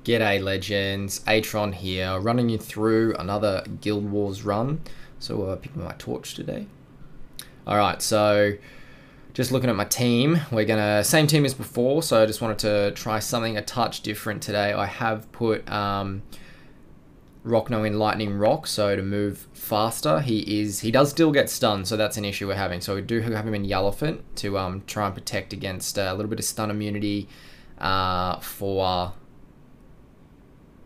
G'day legends, ATRON here, running you through another Guild Wars run. So picking my torch today. Alright, so just looking at my team, we're gonna, same team as before, so I just wanted to try something a touch different today. I have put Rockno in Lightning Rock, so to move faster. He does still get stunned, so that's an issue we're having. So we do have him in Yellowfin to try and protect against a little bit of stun immunity for...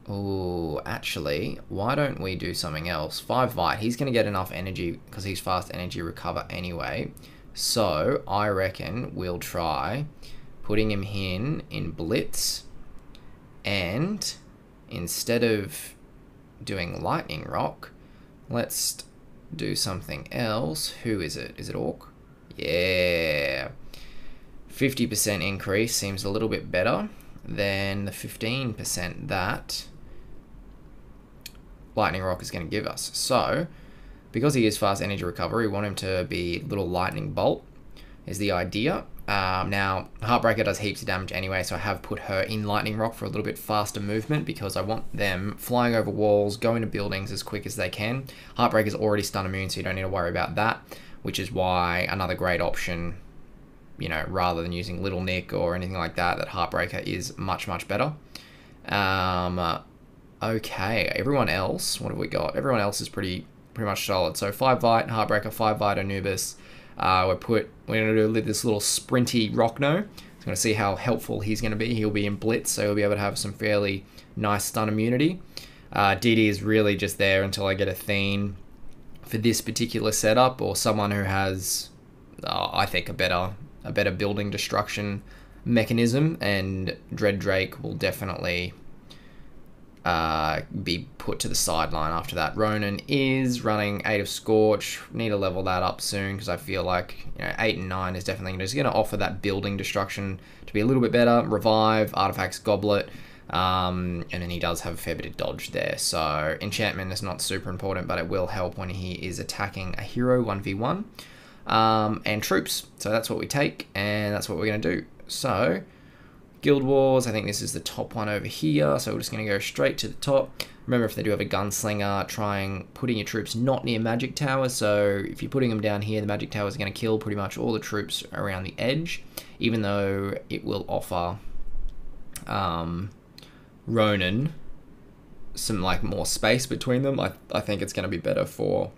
Oh, actually, why don't we do something else? 5 Vite, he's going to get enough energy because he's fast energy recover anyway. So, I reckon we'll try putting him in Blitz. And instead of doing Lightning Rock, let's do something else. Who is it? Is it Orc? Yeah. 50% increase seems a little bit better than the 15% that Lightning Rock is going to give us. So, because he is fast energy recovery, we want him to be little lightning bolt is the idea. Now, Heartbreaker does heaps of damage anyway, so I have put her in Lightning Rock for a little bit faster movement because I want them flying over walls, going to buildings as quick as they can. Heartbreaker's already stun immune, so you don't need to worry about that, which is why another great option, you know, rather than using Little Nick or anything like that, that Heartbreaker is much, much better. Okay, everyone else, what have we got? Everyone else is pretty much solid. So 5 Vite, Heartbreaker, 5 Vite, Anubis. We're going to do this little sprinty Rockno. So going to see how helpful he's going to be. He'll be in Blitz, so he'll be able to have some fairly nice stun immunity. DD is really just there until I get Athene for this particular setup, or someone who has, I think, a better building destruction mechanism, and Dread Drake will definitely be put to the sideline after that. Ronin is running 8 of Scorch. Need to level that up soon because I feel like 8 and 9 is definitely just going to offer that building destruction to be a little bit better. Revive, Artifacts, Goblet, and then he does have a fair bit of dodge there. So enchantment is not super important, but it will help when he is attacking a hero 1v1. And troops. So that's what we take, and that's what we're going to do. So Guild Wars, I think this is the top one over here, so we're just going to go straight to the top. Remember, if they do have a gunslinger, trying putting your troops not near magic towers, so if you're putting them down here, the magic tower is going to kill pretty much all the troops around the edge, even though it will offer Ronin some more space between them. I think it's going to be better for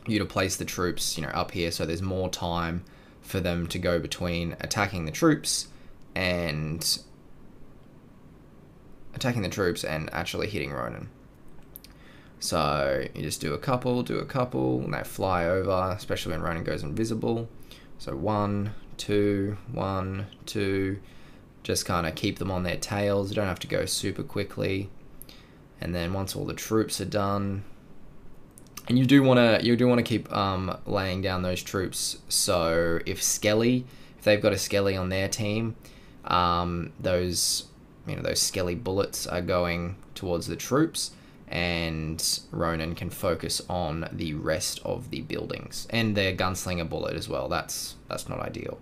you to place the troops, up here, so there's more time for them to go between attacking the troops and actually hitting Ronin. So you just do a couple, and they fly over, especially when Ronin goes invisible. So 1, 2, 1, 2, just kind of keep them on their tails. You don't have to go super quickly. And then once all the troops are done, and you do want to keep laying down those troops. So if they've got a Skelly on their team, those Skelly bullets are going towards the troops, and Ronin can focus on the rest of the buildings and their gunslinger bullet as well. That's not ideal.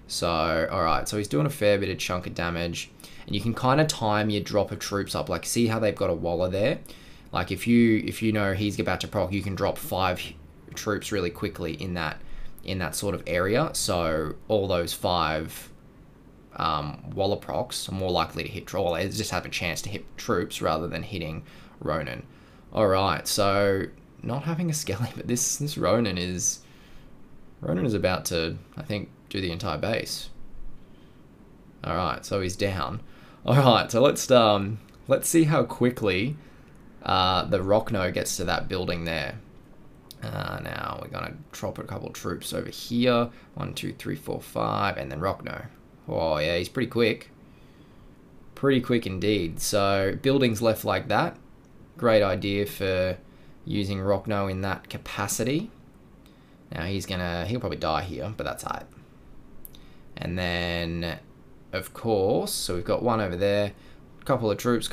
So alright, so he's doing a fair bit of chunk of damage, and you can kind of time your drop of troops up. Like, see how they've got a Waller there? Like, if you know he's about to proc, you can drop 5 troops really quickly in that sort of area. So all those 5 Waller procs are more likely to hit trolls. They just have a chance to hit troops rather than hitting Ronin. Alright, so not having a Skelly, but this Ronin is about to, I think, do the entire base. Alright, so he's down. Alright, so let's see how quickly the Rockno gets to that building there. Now we're gonna drop a couple troops over here. 1, 2, 3, 4, 5, and then Rockno. Oh yeah, he's pretty quick. Pretty quick indeed. So buildings left like that. Great idea for using Rockno in that capacity. Now he'll probably die here, but that's alright. And then, of course, so we've got one over there. Couple of troops.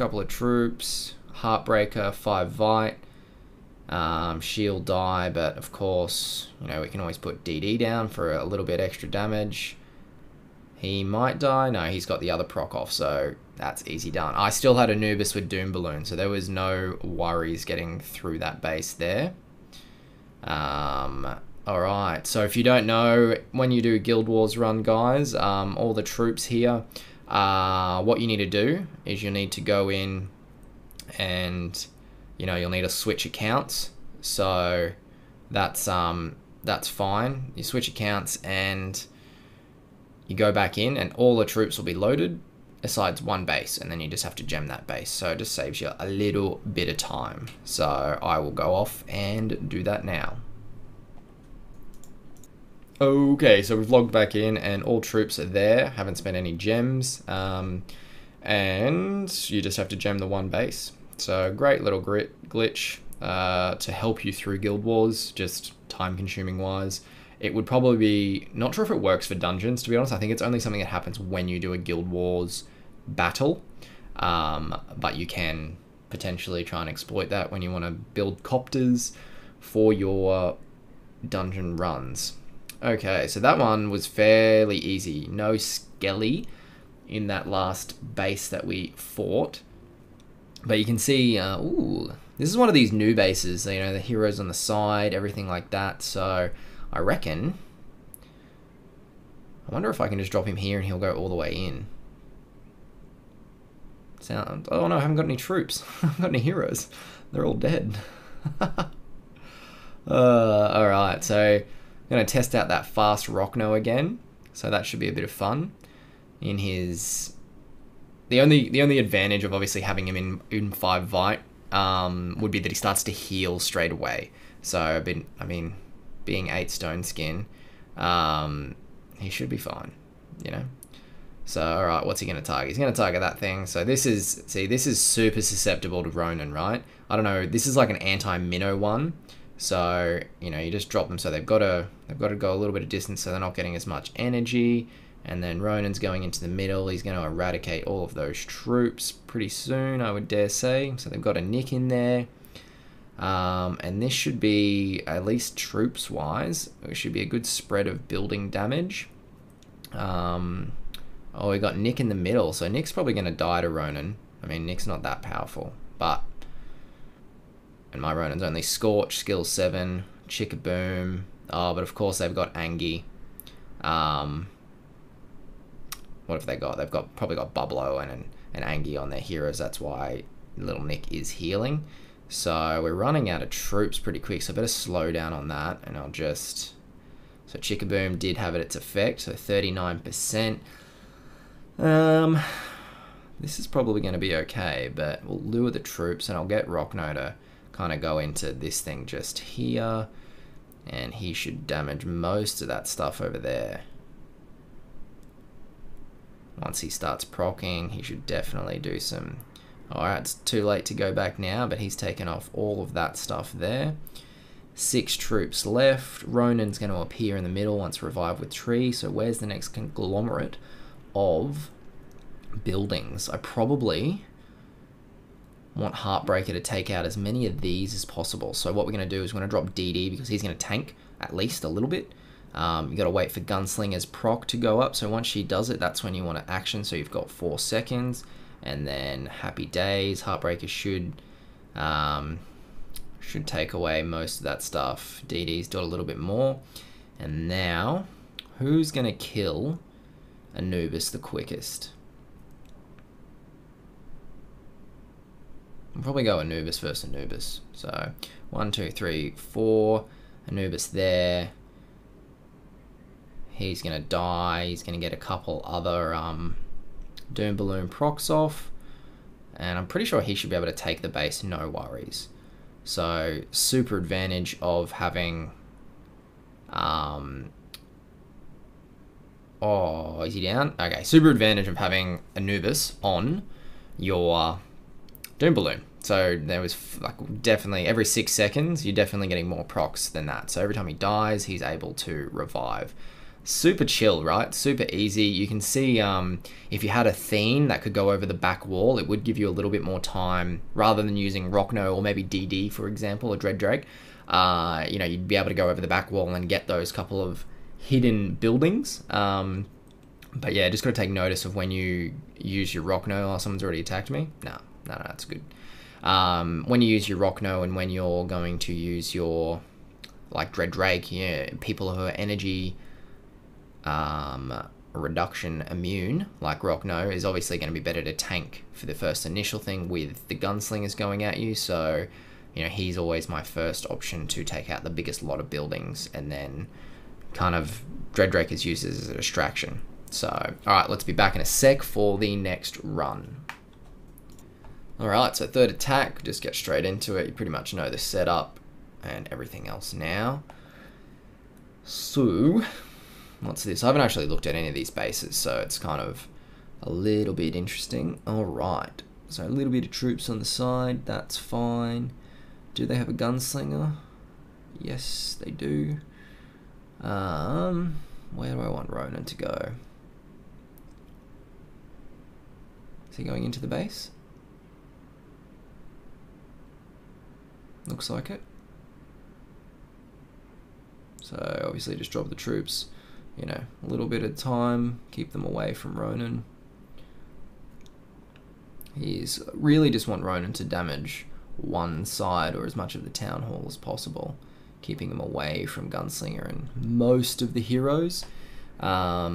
Heartbreaker, 5 Vite. Shield die, but of course, we can always put DD down for a little bit extra damage. He might die. No, he's got the other proc off, so that's easy done. I still had Anubis with Doom Balloon, so there was no worries getting through that base there. Alright, so if you don't know, when you do Guild Wars run, guys, all the troops here, what you need to do is you need to go in and, you know, you'll need to switch accounts. So that's fine. You switch accounts and you go back in and all the troops will be loaded besides one base, and then you just have to gem that base. So it just saves you a little bit of time. So I will go off and do that now. Okay, so we've logged back in and all troops are there. Haven't spent any gems. And you just have to gem the one base. So great little glitch to help you through Guild Wars, just time consuming wise. It would probably be, not sure if it works for dungeons, to be honest. I think it's only something that happens when you do a Guild Wars battle. But you can potentially try and exploit that when you want to build copters for your dungeon runs. Okay, so that one was fairly easy. No Skelly in that last base that we fought. But you can see, ooh, this is one of these new bases. You know, the heroes on the side, everything like that. So I reckon, I wonder if I can just drop him here and he'll go all the way in. Oh no, I haven't got any troops. I haven't got any heroes. They're all dead. Alright, so I'm going to test out that fast Rockno again. So that should be a bit of fun. In his... The only advantage of obviously having him in 5 Vite would be that he starts to heal straight away. So, I mean, being 8 stone skin, he should be fine, you know? So, alright, what's he going to target? He's going to target that thing. So this is, see, this is super susceptible to Ronin, right? I don't know, this is like an anti-minnow one. So, you know, you just drop them so they've got to go a little bit of distance so they're not getting as much energy. And then Ronin's going into the middle. He's going to eradicate all of those troops pretty soon, I would dare say. So they've got a nick in there. And this should be, at least troops-wise, it should be a good spread of building damage. Oh, we got Nick in the middle. So Nick's probably going to die to Ronin. I mean, Nick's not that powerful, but... And my Ronin's only Scorch, skill 7, Chickaboom. Oh, but of course they've got Angie. What have they got? They've probably got Bublo and Angie on their heroes. That's why little Nick is healing. So we're running out of troops pretty quick, so I better slow down on that. And I'll just... So Chickaboom did have its effect, so 39%. This is probably going to be okay, but we'll lure the troops and I'll get Rockno to kind of go into this thing just here. And he should damage most of that stuff over there. Once he starts proccing, he should definitely do some... Alright, it's too late to go back now, but he's taken off all of that stuff there. 6 troops left. Ronin's going to appear in the middle once revived with tree. So where's the next conglomerate of buildings? I probably want Heartbreaker to take out as many of these as possible. So what we're going to do is we're going to drop DD because he's going to tank at least a little bit. You got to wait for Gunslinger's proc to go up. So once she does it, that's when you want to action. So you've got 4 seconds. And then Happy Days. Heartbreaker should take away most of that stuff. DD's do a little bit more. And now, who's going to kill Anubis the quickest? I'll probably go Anubis versus Anubis. So 1, 2, 3, 4. Anubis there. He's going to die. He's going to get a couple other Doom Balloon procs off. And I'm pretty sure he should be able to take the base, no worries. So, super advantage of having... oh, is he down? Okay, super advantage of having Anubis on your Doom Balloon. So there was like definitely every 6 seconds, you're definitely getting more procs than that. So every time he dies, he's able to revive. Super chill, right? Super easy. You can see if you had Athene that could go over the back wall, it would give you a little bit more time rather than using Rockno or maybe DD, for example, or Dread Drake. You know, you'd be able to go over the back wall and get those couple of hidden buildings. But yeah, just got to take notice of when you use your Rockno. Oh, someone's already attacked me? No, that's good. When you use your Rockno and when you're going to use your, like, Dread Drake, yeah, people who are energy reduction immune, like Rockno, is obviously going to be better to tank for the first initial thing with the gunslingers going at you. So, you know, he's always my first option to take out the biggest lot of buildings, and then kind of Dread Drake is used as a distraction. So, alright, let's be back in a sec for the next run. Alright, so third attack, just get straight into it. You pretty much know the setup and everything else now. So, what's this? I haven't actually looked at any of these bases, so it's kind of a little bit interesting. Alright, so a little bit of troops on the side, that's fine. Do they have a gunslinger? Yes, they do. Where do I want Ronin to go? Is he going into the base? Looks like it. So obviously just drop the troops, you know, a little bit of time, keep them away from Ronin. He's really just want Ronin to damage one side or as much of the town hall as possible, keeping him away from Gunslinger and most of the heroes. I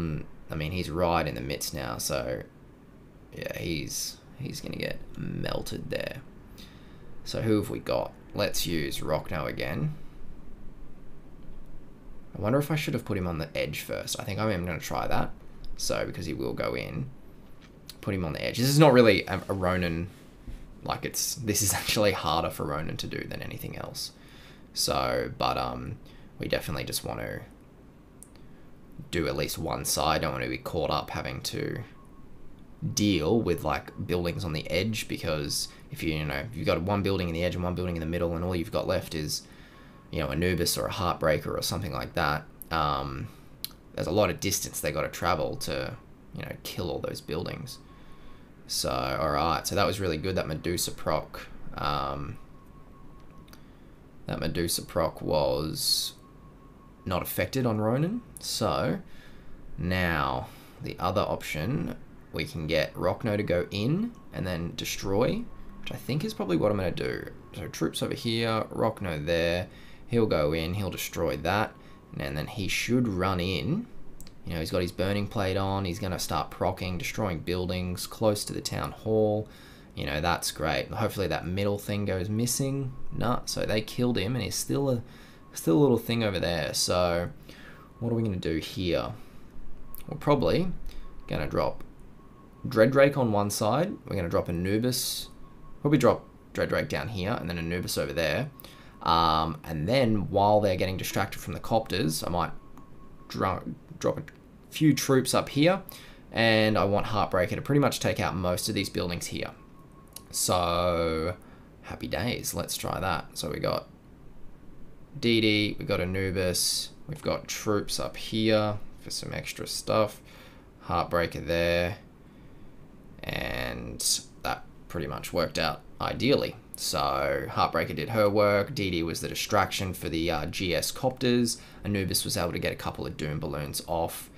mean, he's right in the midst now, so yeah, he's gonna get melted there. So who have we got? Let's use Rockno again. I wonder if I should have put him on the edge first. I think I am going to try that. So, because he will go in, put him on the edge. This is not really a Ronin, like this is actually harder for Ronin to do than anything else. So, but we definitely just want to do at least one side. Don't want to be caught up having to deal with like buildings on the edge, because if you've got one building in the edge and one building in the middle and all you've got left is, you know, Anubis or a Heartbreaker or something like that, there's a lot of distance they got to travel to, you know, kill all those buildings. So, alright, so that was really good, that Medusa proc. That Medusa proc was not affected on Ronin. So, now, the other option, we can get Rockno to go in and then destroy, which I think is probably what I'm going to do. So troops over here, Rockno there, he'll go in, he'll destroy that, and then he should run in. You know, he's got his burning plate on, he's going to start procking, destroying buildings close to the town hall. You know, that's great. Hopefully that middle thing goes missing. No, so they killed him, and he's still a little thing over there. So what are we going to do here? We're probably going to drop Dread Drake on one side. We're going to drop Anubis. Probably drop Dread Drake down here, and then Anubis over there. And then while they're getting distracted from the copters, I might drop a few troops up here, and I want Heartbreaker to pretty much take out most of these buildings here. So, happy days. Let's try that. So we got DD, we got Anubis, we've got troops up here for some extra stuff. Heartbreaker there. And that pretty much worked out ideally. So Heartbreaker did her work, DD was the distraction for the GS copters, Anubis was able to get a couple of Doom balloons off,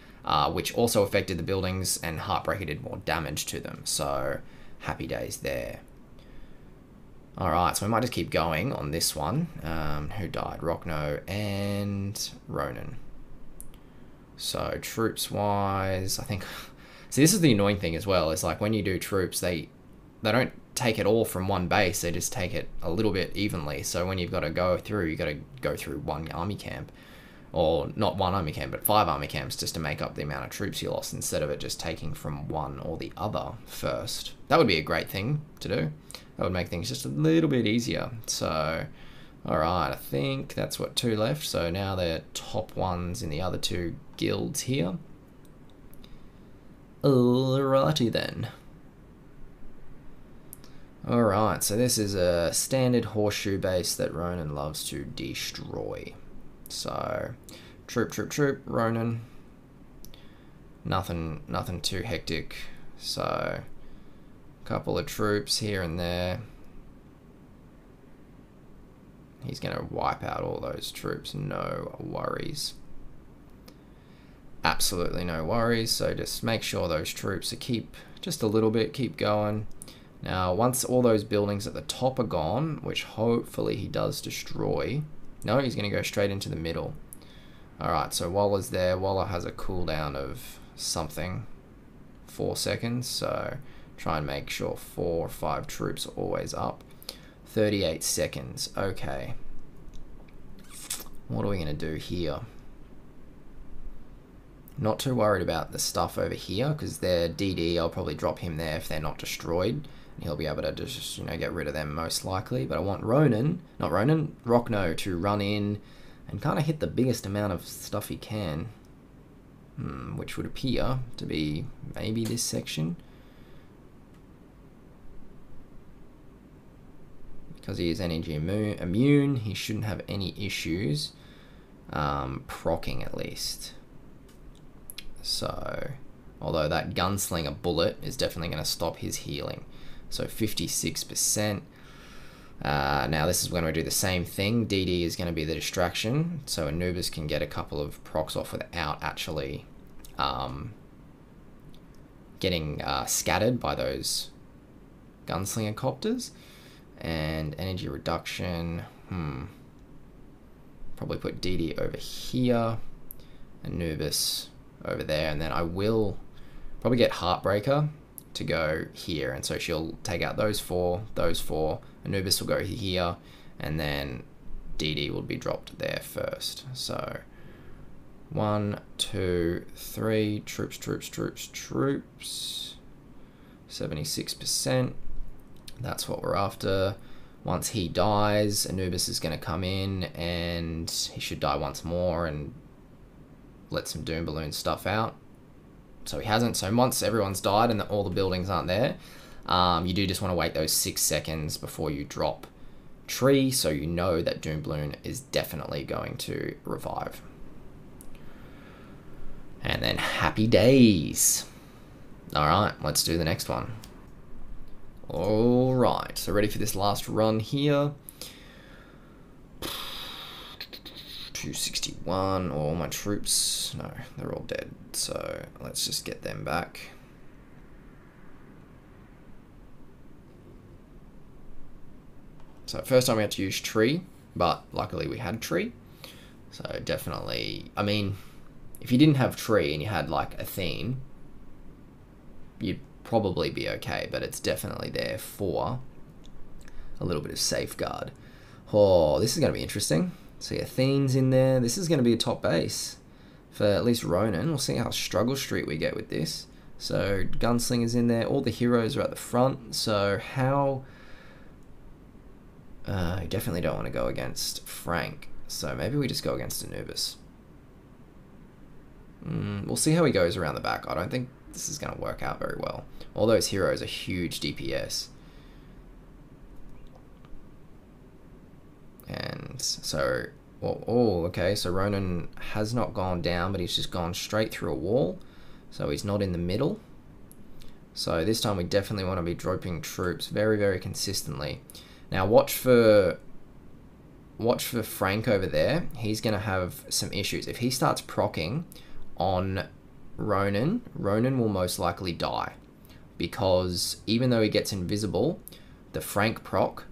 which also affected the buildings, and Heartbreaker did more damage to them, so happy days there. Alright, so we might just keep going on this one. Who died? Rockno and Ronin. So troops wise, I think... See, this is the annoying thing as well, is like when you do troops, they don't take it all from one base, they just take it a little bit evenly. So when you've got to go through, you've got to go through one army camp, or not one army camp, but 5 army camps just to make up the amount of troops you lost, instead of it just taking from one or the other first. That would be a great thing to do. That would make things just a little bit easier. So, alright, I think that's what 2 left. So now they're top ones in the other 2 guilds here. Alrighty then. Alright, so this is a standard horseshoe base that Ronin loves to destroy. So, troop, Ronin. Nothing too hectic. So, a couple of troops here and there. He's going to wipe out all those troops, no worries. absolutely no worries. So just make sure those troops are just a little bit, keep going. Now, once all those buildings at the top are gone, which hopefully he does destroy. No, he's going to go straight into the middle. Alright, so Waller's there. Waller has a cooldown of something, 4 seconds. So try and make sure 4 or 5 troops are always up. 38 seconds. Okay. What are we going to do here? Not too worried about the stuff over here, because they're DD. I'll probably drop him there if they're not destroyed. He'll be able to just, get rid of them most likely. But I want Rockno to run in and kind of hit the biggest amount of stuff he can. Which would appear to be maybe this section. Because he is energy immune, he shouldn't have any issues. Procking at least. So, although that gunslinger bullet is definitely going to stop his healing. So 56%. Now this is when we do the same thing. DD is going to be the distraction. So Anubis can get a couple of procs off without actually getting scattered by those gunslinger copters. And energy reduction. Probably put DD over here. Anubis over there. And then I will probably get Heartbreaker to go here, and so she'll take out those four. Anubis will go here, and then DD will be dropped there first. So 1, 2, 3 troops. 76%. That's what we're after. Once he dies, Anubis is going to come in, and he should die once more and let some Doom Balloon stuff out. So he hasn't. So once everyone's died and all the buildings aren't there, you do just want to wait those 6 seconds before you drop tree, so you know that Doom Balloon is definitely going to revive. And then happy days. Alright, let's do the next one. Alright, so ready for this last run here. 261, all my troops, no, they're all dead, so let's just get them back. So first time we had to use tree, but luckily we had tree, so definitely, I mean, if you didn't have tree and you had like Athene, you'd probably be okay, but it's definitely there for a little bit of safeguard. Oh, this is going to be interesting. See, Athene's in there. This is going to be a top base for at least Ronin. We'll see how struggle street we get with this. So Gunslinger's in there. All the heroes are at the front. So how... you definitely don't want to go against Frank. So maybe we just go against Anubis. We'll see how he goes around the back. I don't think this is going to work out very well. All those heroes are huge DPS. And so, okay, so Ronin has not gone down, but he's just gone straight through a wall. So he's not in the middle. So this time we definitely want to be dropping troops very, very consistently. Now watch for Frank over there. He's going to have some issues. If he starts procking on Ronin, Ronin will most likely die. Because even though he gets invisible, the Frank proc,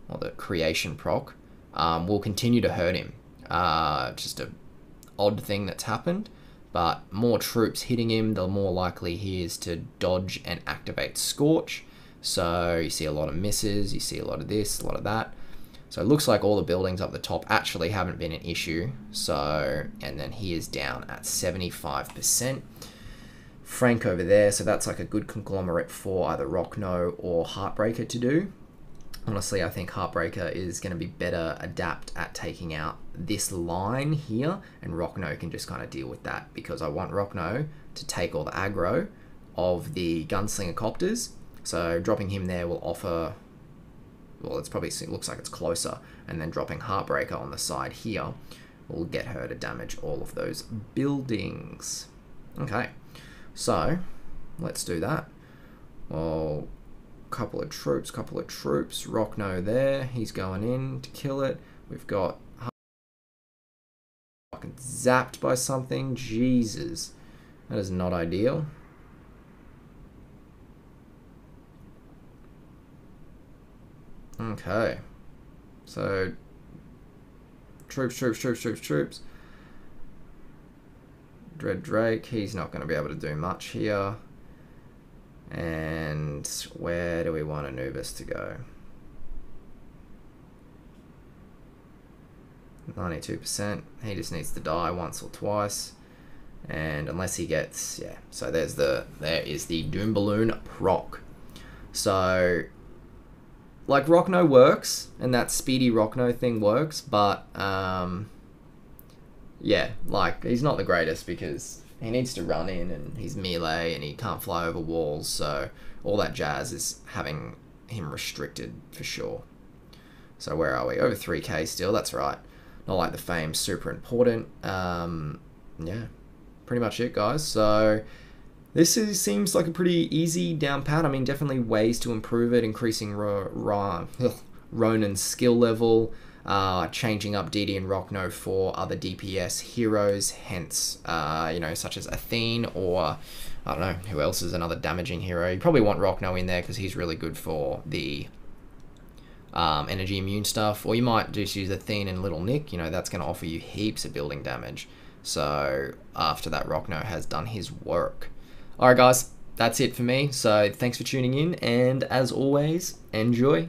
or the creation proc, will continue to hurt him. Just a odd thing that's happened, but more troops hitting him, the more likely he is to dodge and activate Scorch. So you see a lot of misses, you see a lot of this, a lot of that. So it looks like all the buildings up the top actually haven't been an issue. So, and then he is down at 75%. Frank over there, so that's like a good conglomerate for either Rockno or Heartbreaker to do. Honestly, I think Heartbreaker is going to be better adapt at taking out this line here, and Rockno can just kind of deal with that, because I want Rockno to take all the aggro of the Gunslinger Copters. So dropping him there will offer, well, it looks like it's closer, and then dropping Heartbreaker on the side here will get her to damage all of those buildings. Okay, so let's do that. Well, couple of troops. Rockno there, he's going in to kill it. We've got fucking zapped by something. Jesus. That is not ideal. Okay. So, troops. Dread Drake, he's not going to be able to do much here. And where do we want Anubis to go? 92%. He just needs to die once or twice. And unless he gets, yeah. So there is the Doom Balloon proc. So, like, Rockno works, and that Speedy Rockno thing works, but, yeah, like, he's not the greatest because he needs to run in, and he's melee, and he can't fly over walls, so all that jazz is having him restricted for sure. So where are we? Over 3k still, that's right. Not like the fame, super important. Yeah, pretty much it, guys. So this seems like a pretty easy down pat. I mean, definitely ways to improve it, increasing Ronin's skill level, changing up DD and Rockno for other DPS heroes, hence, you know, such as Athene, or I don't know, who else is another damaging hero. You probably want Rockno in there because he's really good for the energy immune stuff, or you might just use Athene and Little Nick. You know, that's going to offer you heaps of building damage. So after that, Rockno has done his work. Alright guys, that's it for me. So thanks for tuning in, and as always, enjoy.